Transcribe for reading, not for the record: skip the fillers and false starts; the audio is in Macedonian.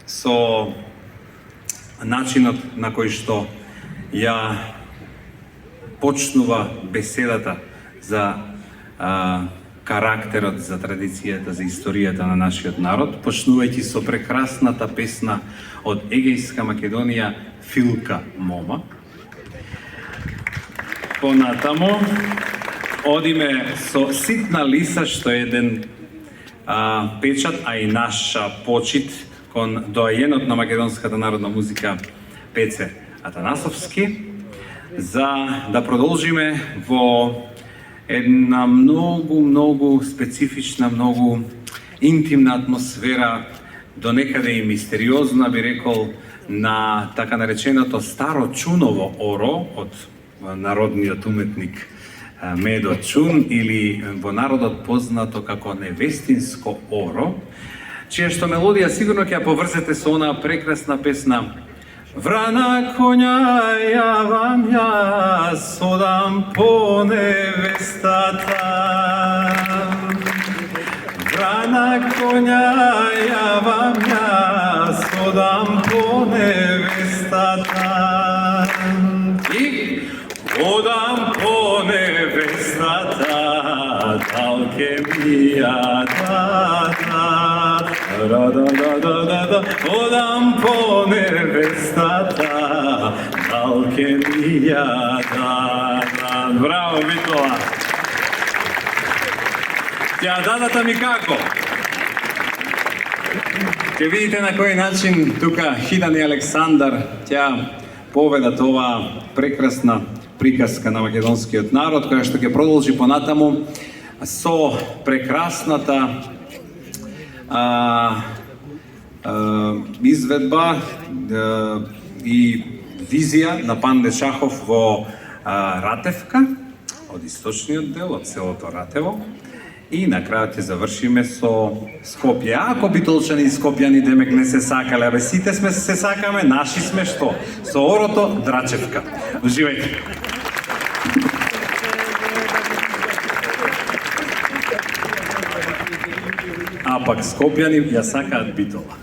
со начинот на кој што ја почнува беседата за карактерот, за традицијата, за историјата на нашиот народ, почнувајќи со прекрасната песна од Егејска Македонија Филка мома. Понатамо одиме со Ситна лиса, што е еден печат, а и наша почит кон доајенот на македонската народна музика Пеце Атанасовски, за да продолжиме во една многу специфична, многу интимна атмосфера, до некаде и мистериозна, би рекол, на така нареченото старо чуново оро од народниот уметник Медо Чун, или во народот познато како невестинско оро, чија што мелодија сигурно ќе ја поврзете со онаа прекрасна песна Врана коња јавам јас, одам по невестата. Врана коња јавам јас, одам по невестата. И одам по невестата, далке ми ја дада. Одам по невестата, далке ми ја дада. Браво, Битола! Тја дадата ми како? Ќе видите на кој начин тука Хидан и Александар ќе поведат оваа прекрасна приказка на македонскиот народ, која што ќе продолжи понатаму со прекрасната изведба и визија на Панде Шахов во Ратевка, од источниот дел, од селото Ратево. И на крајот ќе завршиме со Скопје. Ако битолчани и скопјани демек не се сакале, абе сите сме се сакаме, наши сме што? Со орото Драчевка. Уживајте! А пак скопјани ја сакаат Битола.